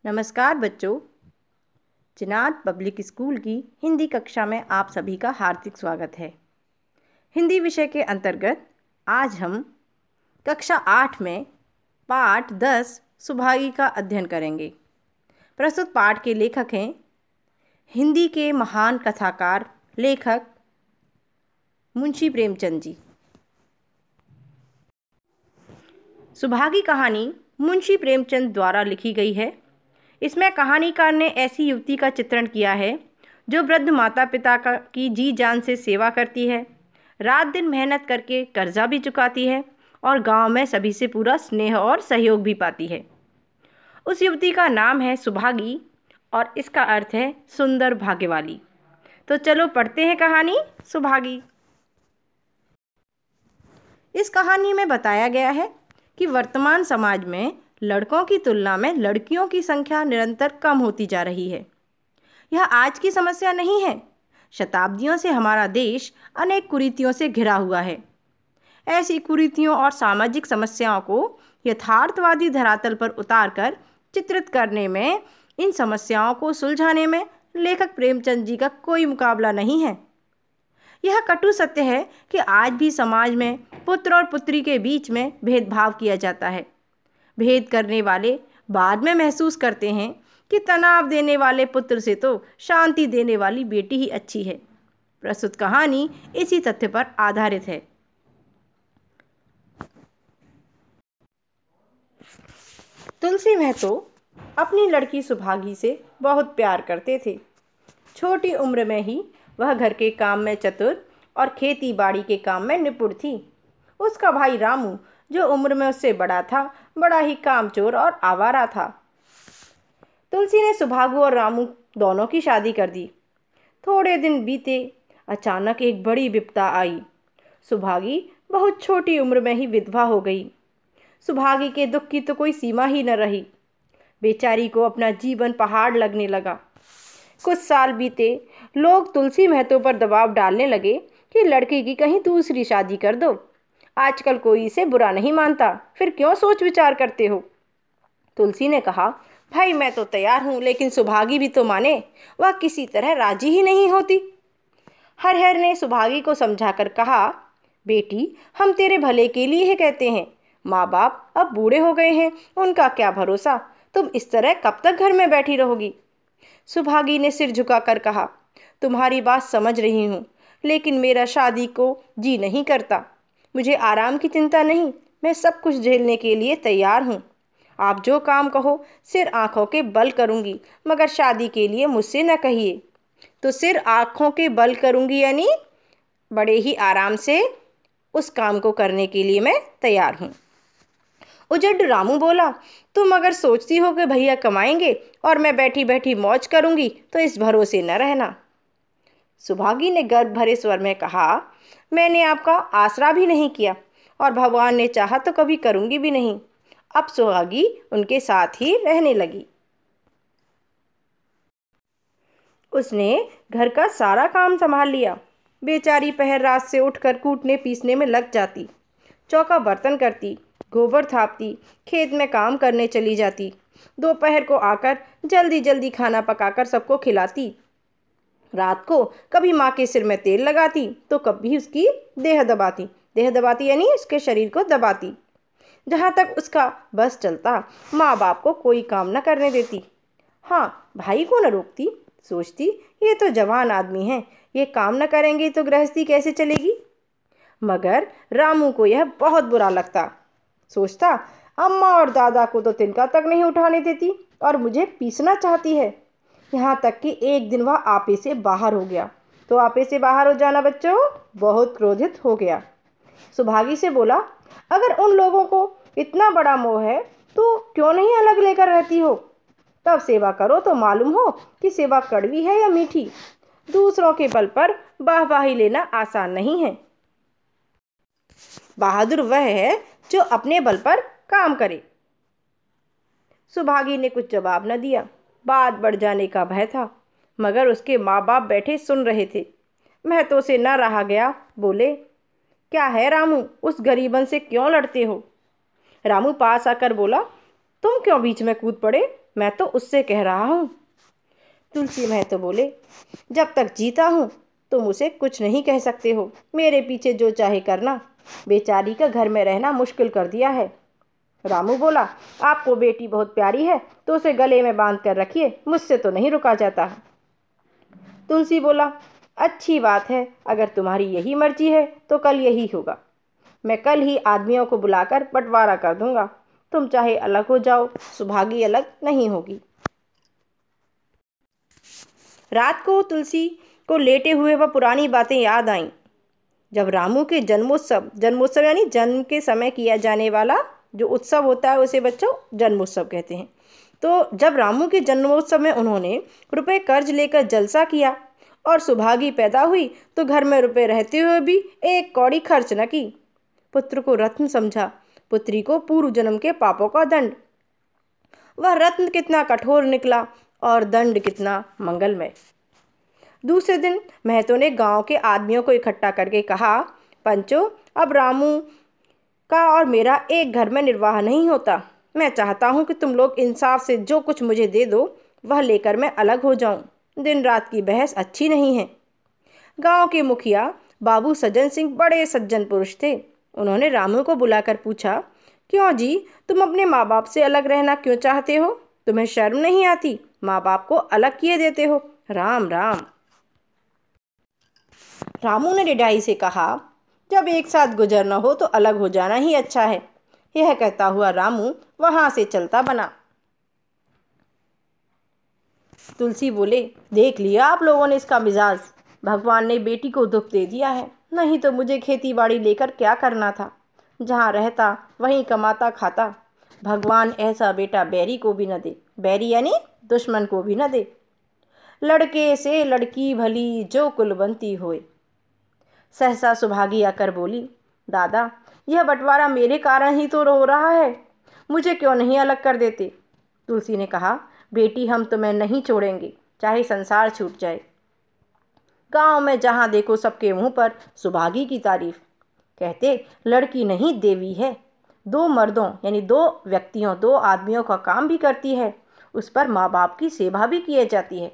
नमस्कार बच्चों। Chenab public school की हिंदी कक्षा में आप सभी का हार्दिक स्वागत है। हिंदी विषय के अंतर्गत आज हम कक्षा 8 में पाठ 10 सुभागी का अध्ययन करेंगे। प्रस्तुत पाठ के लेखक हैं हिंदी के महान कथाकार लेखक मुंशी प्रेमचंद जी। सुभागी कहानी मुंशी प्रेमचंद द्वारा लिखी गई है। इसमें कहानीकार ने ऐसी युवती का चित्रण किया है जो वृद्ध माता पिता की जी जान से सेवा करती है, रात दिन मेहनत करके कर्जा भी चुकाती है और गांव में सभी से पूरा स्नेह और सहयोग भी पाती है। उस युवती का नाम है सुभागी और इसका अर्थ है सुंदर भाग्य वाली। तो चलो पढ़ते हैं कहानी सुभागी। इस कहानी में बताया गया है कि वर्तमान समाज में लड़कों की तुलना में लड़कियों की संख्या निरंतर कम होती जा रही है। यह आज की समस्या नहीं है। शताब्दियों से हमारा देश अनेक कुरीतियों से घिरा हुआ है। ऐसी कुरीतियों और सामाजिक समस्याओं को यथार्थवादी धरातल पर उतारकर चित्रित करने में, इन समस्याओं को सुलझाने में लेखक प्रेमचंद जी का कोई मुकाबला नहीं है। यह कटु सत्य है कि आज भी समाज में पुत्र और पुत्री के बीच में भेदभाव किया जाता है। भेद करने वाले बाद में महसूस करते हैं कि तनाव देने वाले पुत्र से तो शांति देने वाली बेटी ही अच्छी है। प्रस्तुत कहानी इसी तथ्य पर आधारित है। तुलसी महतो अपनी लड़की सुभागी से बहुत प्यार करते थे। छोटी उम्र में ही वह घर के काम में चतुर और खेती बाड़ी के काम में निपुण थी। उसका भाई रामू, जो उम्र में उससे बड़ा था, बड़ा ही कामचोर और आवारा था। तुलसी ने सुभागू और रामू दोनों की शादी कर दी। थोड़े दिन बीते, अचानक एक बड़ी विपदा आई। सुभागी बहुत छोटी उम्र में ही विधवा हो गई। सुभागी के दुख की तो कोई सीमा ही न रही। बेचारी को अपना जीवन पहाड़ लगने लगा। कुछ साल बीते, लोग तुलसी महतो पर दबाव डालने लगे कि लड़की की कहीं दूसरी शादी कर दो। आजकल कोई इसे बुरा नहीं मानता, फिर क्यों सोच विचार करते हो। तुलसी ने कहा, भाई मैं तो तैयार हूँ, लेकिन सुभागी भी तो माने। वह किसी तरह राजी ही नहीं होती। हरहर ने सुभागी को समझाकर कहा, बेटी हम तेरे भले के लिए ही कहते हैं। माँ बाप अब बूढ़े हो गए हैं, उनका क्या भरोसा। तुम इस तरह कब तक घर में बैठी रहोगी। सुभागी ने सिर झुकाकर कहा, तुम्हारी बात समझ रही हूँ, लेकिन मेरा शादी को जी नहीं करता। मुझे आराम की चिंता नहीं, मैं सब कुछ झेलने के लिए तैयार हूँ। आप जो काम कहो सिर आँखों के बल करूँगी, मगर शादी के लिए मुझसे न कहिए। तो सिर आँखों के बल करूँगी यानी बड़े ही आराम से उस काम को करने के लिए मैं तैयार हूँ। उजड़ रामू बोला, तुम अगर सोचती हो कि भैया कमाएंगे और मैं बैठी बैठी मौज करूँगी तो इस भरोसे न रहना। सुभागी ने गर्व भरे स्वर में कहा, मैंने आपका आसरा भी नहीं किया और भगवान ने चाहा तो कभी करूँगी भी नहीं। अब सुहागी उनके साथ ही रहने लगी। उसने घर का सारा काम संभाल लिया। बेचारी पहर रात से उठकर कूटने पीसने में लग जाती, चौका बर्तन करती, गोबर थापती, खेत में काम करने चली जाती। दोपहर को आकर जल्दी जल्दी खाना पकाकर सबको खिलाती। रात को कभी माँ के सिर में तेल लगाती तो कभी उसकी देह दबाती यानी उसके शरीर को दबाती। जहाँ तक उसका बस चलता, माँ बाप को कोई काम न करने देती। हाँ, भाई को न रोकती। सोचती, ये तो जवान आदमी हैं, ये काम न करेंगे तो गृहस्थी कैसे चलेगी। मगर रामू को यह बहुत बुरा लगता। सोचता, अम्मा और दादा को तो तिनका तक नहीं उठाने देती और मुझे पीसना चाहती है। यहाँ तक कि एक दिन वह आपे से बाहर हो गया। तो आपे से बाहर हो जाना बच्चों, बहुत क्रोधित हो गया। सुभागी से बोला, अगर उन लोगों को इतना बड़ा मोह है तो क्यों नहीं अलग लेकर रहती हो। तब सेवा करो तो मालूम हो कि सेवा कड़वी है या मीठी। दूसरों के बल पर वाहवाही लेना आसान नहीं है। बहादुर वह है जो अपने बल पर काम करे। सुभागी ने कुछ जवाब न दिया। बात बढ़ जाने का भय था, मगर उसके माँ बाप बैठे सुन रहे थे। महतो से न रहा गया, बोले, क्या है रामू, उस गरीबन से क्यों लड़ते हो। रामू पास आकर बोला, तुम क्यों बीच में कूद पड़े? मैं तो उससे कह रहा हूँ। तुलसी महतो बोले, जब तक जीता हूँ तुम उसे कुछ नहीं कह सकते हो। मेरे पीछे जो चाहे करना। बेचारी का घर में रहना मुश्किल कर दिया है। रामू बोला, आपको बेटी बहुत प्यारी है तो उसे गले में बांध कर रखिए, मुझसे तो नहीं रुका जाता। तुलसी बोला, अच्छी बात है, अगर तुम्हारी यही मर्जी है तो कल यही होगा। मैं कल ही आदमियों को बुलाकर बंटवारा कर दूंगा। तुम चाहे अलग हो जाओ, सुभागी अलग नहीं होगी। रात को तुलसी को लेटे हुए वह पुरानी बातें याद आईं। जब रामू के जन्मोत्सव यानी जन्म के समय किया जाने वाला जो उत्सव होता है उसे बच्चों जन्मोत्सव कहते हैं। तो जब रामू के जन्मोत्सव में उन्होंने रुपए कर्ज लेकर जलसा किया और सुभागी पैदा हुई तो घर में रुपए रहते हुए भी एक कौड़ी खर्च न की। पुत्र को रत्न समझा, पुत्री को पूर्व जन्म के पापों का दंड। वह रत्न कितना कठोर निकला और दंड कितना मंगलमय। दूसरे दिन महतो ने गांव के आदमियों को इकट्ठा करके कहा, पंचो, अब रामू का और मेरा एक घर में निर्वाह नहीं होता। मैं चाहता हूं कि तुम लोग इंसाफ से जो कुछ मुझे दे दो वह लेकर मैं अलग हो जाऊं। दिन रात की बहस अच्छी नहीं है। गांव के मुखिया बाबू सज्जन सिंह बड़े सज्जन पुरुष थे। उन्होंने रामू को बुलाकर पूछा, क्यों जी, तुम अपने माँ बाप से अलग रहना क्यों चाहते हो? तुम्हें शर्म नहीं आती? माँ बाप को अलग किए देते हो। राम राम। रामू ने रिडाई से कहा, जब एक साथ गुजरना हो तो अलग हो जाना ही अच्छा है। यह कहता हुआ रामू वहां से चलता बना। तुलसी बोले, देख लिया आप लोगों ने इसका मिजाज। भगवान ने बेटी को दुख दे दिया है, नहीं तो मुझे खेती बाड़ी लेकर क्या करना था। जहाँ रहता वहीं कमाता खाता। भगवान ऐसा बेटा बैरी को भी न दे। बैरी यानी दुश्मन को भी न दे। लड़के से लड़की भली जो कुलवंती होए। सहसा सुभागी आकर बोली, दादा, यह बंटवारा मेरे कारण ही तो हो रहा है। मुझे क्यों नहीं अलग कर देते? तुलसी ने कहा, बेटी, हम तुम्हें नहीं छोड़ेंगे, चाहे संसार छूट जाए। गांव में जहां देखो सबके मुंह पर सुभागी की तारीफ। कहते लड़की नहीं देवी है। 2 मर्दों यानी 2 व्यक्तियों 2 आदमियों का काम भी करती है। उस पर माँ बाप की सेवा भी की जाती है।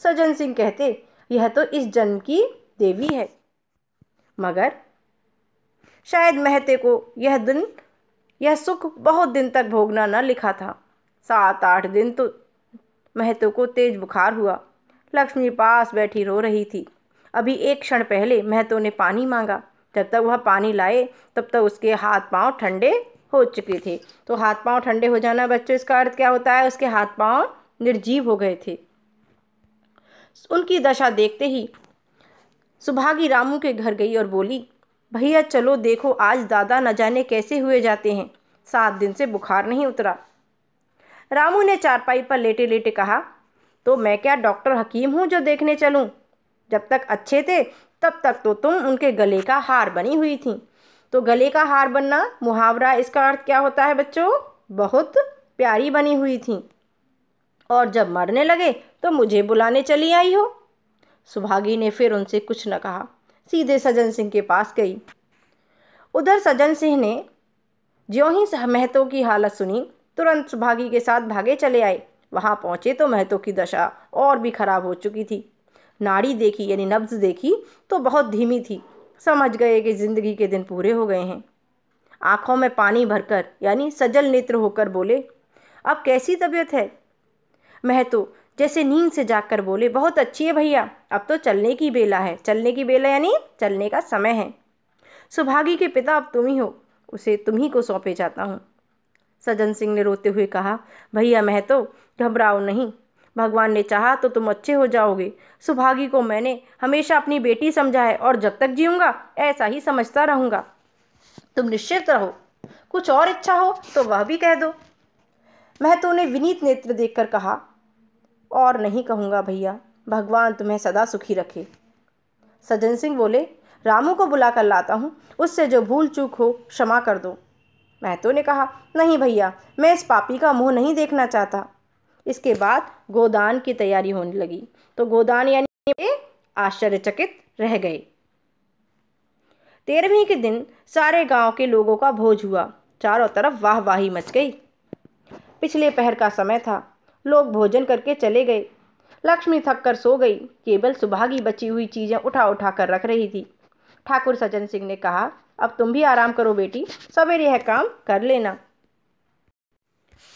सज्जन सिंह कहते यह तो इस जन्म की देवी है। मगर शायद महते को यह सुख बहुत दिन तक भोगना न लिखा था। 7-8 दिन तो महतो को तेज बुखार हुआ। लक्ष्मी पास बैठी रो रही थी। अभी एक क्षण पहले महतो ने पानी मांगा। जब तक वह पानी लाए तब तक उसके हाथ पांव ठंडे हो चुके थे। तो हाथ पांव ठंडे हो जाना बच्चों, इसका अर्थ क्या होता है? उसके हाथ पांव निर्जीव हो गए थे। उनकी दशा देखते ही सुभागी रामू के घर गई और बोली, भैया चलो देखो, आज दादा न जाने कैसे हुए जाते हैं। 7 दिन से बुखार नहीं उतरा। रामू ने चारपाई पर लेटे लेटे कहा, तो मैं क्या डॉक्टर हकीम हूँ जो देखने चलूँ? जब तक अच्छे थे तब तक तो तुम उनके गले का हार बनी हुई थी। तो गले का हार बनना मुहावरा, इसका अर्थ क्या होता है बच्चों? बहुत प्यारी बनी हुई थी। और जब मरने लगे तो मुझे बुलाने चली आई हो। सुभागी ने फिर उनसे कुछ न कहा, सीधे सज्जन सिंह के पास गई। उधर सज्जन सिंह ने ज्यों ही महतो की हालत सुनी तुरंत सुभागी के साथ भागे चले आए। वहां पहुंचे तो महतो की दशा और भी खराब हो चुकी थी। नाड़ी देखी यानी नब्ज देखी तो बहुत धीमी थी। समझ गए कि जिंदगी के दिन पूरे हो गए हैं। आंखों में पानी भरकर यानी सजल नेत्र होकर बोले, अब कैसी तबीयत है? महतो जैसे नींद से जागकर बोले, बहुत अच्छी है भैया, अब तो चलने की बेला है। चलने की बेला यानी चलने का समय है। सुभागी के पिता अब तुम ही हो, उसे तुम ही को सौंपे जाता हूँ। सज्जन सिंह ने रोते हुए कहा, भैया महतो घबराओ नहीं, भगवान ने चाहा तो तुम अच्छे हो जाओगे। सुभागी को मैंने हमेशा अपनी बेटी समझा है और जब तक जीऊँगा ऐसा ही समझता रहूँगा। तुम निश्चित रहो, कुछ और इच्छा हो तो वह भी कह दो। महतो ने विनीत नेत्र देखकर कहा, और नहीं कहूँगा भैया, भगवान तुम्हें सदा सुखी रखे। सज्जन सिंह बोले, रामू को बुला कर लाता हूँ, उससे जो भूल चूक हो क्षमा कर दो। महतो ने कहा, नहीं भैया, मैं इस पापी का मुंह नहीं देखना चाहता। इसके बाद गोदान की तैयारी होने लगी। तो गोदान यानी आश्चर्यचकित रह गए। 13वीं के दिन सारे गांव के लोगों का भोज हुआ। चारों तरफ वाहवाही मच गई। पिछले पहर का समय था। लोग भोजन करके चले गए। लक्ष्मी थक कर सो गई। केवल सुभागी बची हुई चीज़ें उठा उठा कर रख रही थी। ठाकुर सज्जन सिंह ने कहा, अब तुम भी आराम करो बेटी, सवेरे यह काम कर लेना।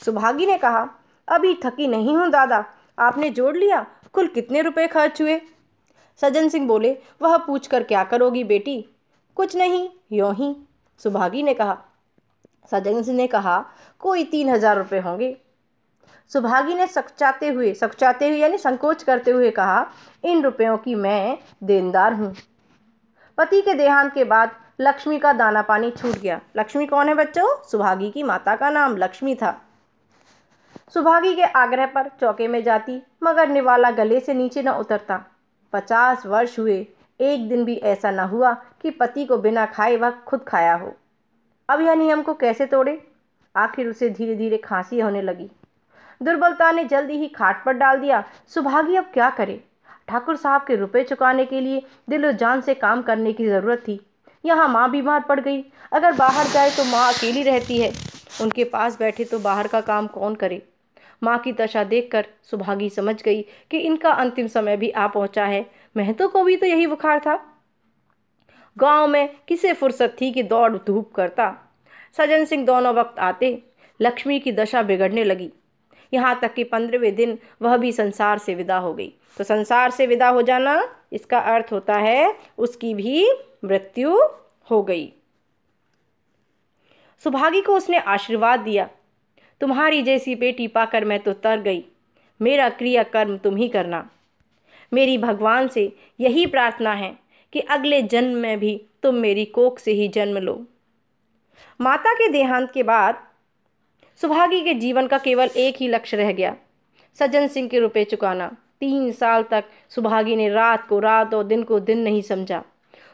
सुभागी ने कहा, अभी थकी नहीं हूँ दादा। आपने जोड़ लिया, कुल कितने रुपए खर्च हुए? सज्जन सिंह बोले, वह पूछ कर क्या करोगी बेटी? कुछ नहीं, यूं ही। सुभागी ने कहा। सज्जन सिंह ने कहा, कोई 3,000 रुपये होंगे। सुभागी ने सकचाते हुए यानी संकोच करते हुए कहा, इन रुपयों की मैं देनदार हूँ। पति के देहांत के बाद लक्ष्मी का दाना पानी छूट गया। लक्ष्मी कौन है बच्चों? सुभागी की माता का नाम लक्ष्मी था। सुभागी के आग्रह पर चौके में जाती, मगर निवाला गले से नीचे न उतरता। 50 वर्ष हुए, एक दिन भी ऐसा न हुआ कि पति को बिना खाए वह खुद खाया हो। अब यह नियम को कैसे तोड़े? आखिर उसे धीरे धीरे खांसी होने लगी। दुर्बलता ने जल्दी ही खाट पर डाल दिया। सुभागी अब क्या करे? ठाकुर साहब के रुपए चुकाने के लिए दिलो जान से काम करने की ज़रूरत थी। यहाँ माँ बीमार पड़ गई। अगर बाहर जाए तो माँ अकेली रहती है। उनके पास बैठे तो बाहर का काम कौन करे? माँ की दशा देखकर सुभागी समझ गई कि इनका अंतिम समय भी आ पहुंचा है। महतो को भी तो यही बुखार था। गांव में किसे फुर्सत थी कि दौड़ धूप करता। सज्जन सिंह दोनों वक्त आते। लक्ष्मी की दशा बिगड़ने लगी, यहाँ तक कि 15वें दिन वह भी संसार से विदा हो गई। तो संसार से विदा हो जाना, इसका अर्थ होता है उसकी भी मृत्यु हो गई। सुभागी को उसने आशीर्वाद दिया, तुम्हारी जैसी बेटी पाकर मैं तो तर गई। मेरा क्रियाकर्म तुम ही करना। मेरी भगवान से यही प्रार्थना है कि अगले जन्म में भी तुम मेरी कोख से ही जन्म लो। माता के देहांत के बाद सुभागी के जीवन का केवल एक ही लक्ष्य रह गया, सज्जन सिंह के रुपए चुकाना। 3 साल तक सुभागी ने रात को रात और दिन को दिन नहीं समझा।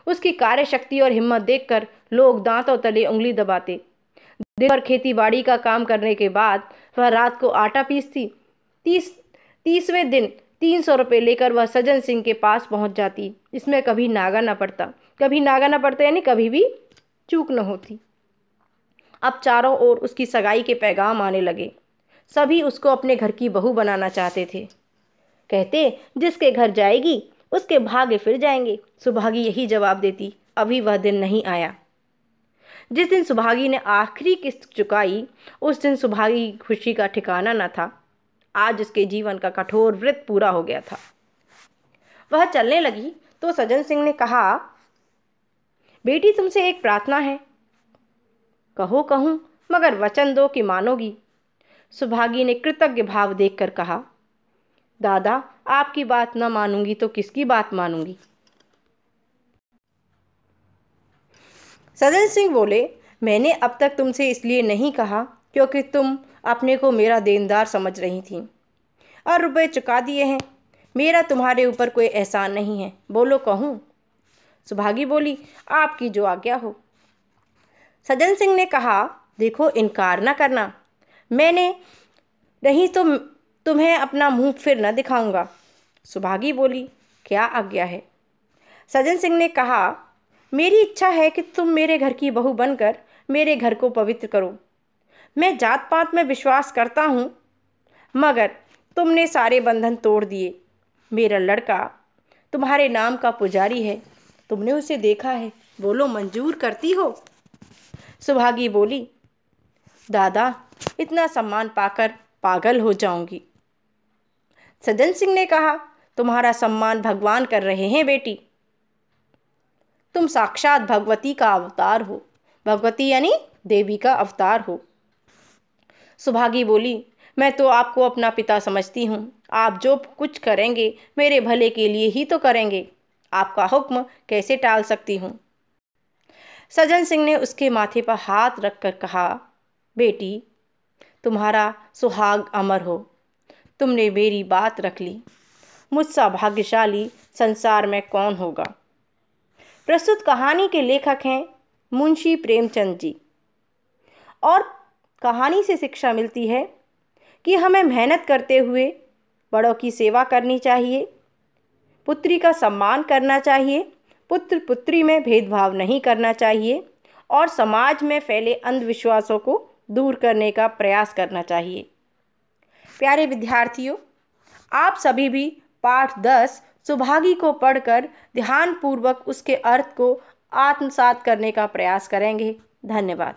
उसकी कार्यशक्ति और हिम्मत देखकर लोग दांतों तले उंगली दबाते। दिन भर खेती बाड़ी का काम करने के बाद वह रात को आटा पीसती। 30वें दिन 300 रुपये लेकर वह सज्जन सिंह के पास पहुंच जाती। इसमें कभी नागा न पड़ता यानी कभी भी चूक न होती। अब चारों ओर उसकी सगाई के पैगाम आने लगे। सभी उसको अपने घर की बहू बनाना चाहते थे। कहते, जिसके घर जाएगी उसके भाग्य फिर जाएंगे। सुभागी यही जवाब देती। अभी वह दिन नहीं आया। जिस दिन सुभागी ने आखिरी किस्त चुकाई, उस दिन सुभागी की खुशी का ठिकाना न था। आज उसके जीवन का कठोर व्रत पूरा हो गया था। वह चलने लगी तो सज्जन सिंह ने कहा, बेटी तुमसे एक प्रार्थना है। कहो कहूँ, मगर वचन दो कि मानोगी। सुभागी ने कृतज्ञ भाव देखकर कहा, दादा आपकी बात न मानूंगी तो किसकी बात मानूंगी? सज्जन सिंह बोले, मैंने अब तक तुमसे इसलिए नहीं कहा क्योंकि तुम अपने को मेरा देनदार समझ रही थी और रुपए चुका दिए हैं। मेरा तुम्हारे ऊपर कोई एहसान नहीं है। बोलो कहूँ? सुभागी बोली, आपकी जो आज्ञा हो। सज्जन सिंह ने कहा, देखो इनकार न करना, मैंने नहीं तो तुम्हें अपना मुंह फिर न दिखाऊंगा। सुभागी बोली, क्या आज्ञा है? सज्जन सिंह ने कहा, मेरी इच्छा है कि तुम मेरे घर की बहू बनकर मेरे घर को पवित्र करो। मैं जात पात में विश्वास करता हूँ, मगर तुमने सारे बंधन तोड़ दिए। मेरा लड़का तुम्हारे नाम का पुजारी है, तुमने उसे देखा है, बोलो मंजूर करती हो? सुभागी बोली, दादा इतना सम्मान पाकर पागल हो जाऊंगी। सज्जन सिंह ने कहा, तुम्हारा सम्मान भगवान कर रहे हैं बेटी। तुम साक्षात भगवती का अवतार हो। भगवती यानी देवी का अवतार हो। सुभागी बोली, मैं तो आपको अपना पिता समझती हूँ। आप जो कुछ करेंगे मेरे भले के लिए ही तो करेंगे। आपका हुक्म कैसे टाल सकती हूँ? सज्जन सिंह ने उसके माथे पर हाथ रखकर कहा, बेटी तुम्हारा सुहाग अमर हो। तुमने मेरी बात रख ली। मुझसा भाग्यशाली संसार में कौन होगा? प्रस्तुत कहानी के लेखक हैं मुंशी प्रेमचंद जी। और कहानी से शिक्षा मिलती है कि हमें मेहनत करते हुए बड़ों की सेवा करनी चाहिए, पुत्री का सम्मान करना चाहिए, पुत्र पुत्री में भेदभाव नहीं करना चाहिए और समाज में फैले अंधविश्वासों को दूर करने का प्रयास करना चाहिए। प्यारे विद्यार्थियों, आप सभी भी पाठ 10 सुभागी को पढ़कर ध्यानपूर्वक उसके अर्थ को आत्मसात करने का प्रयास करेंगे। धन्यवाद।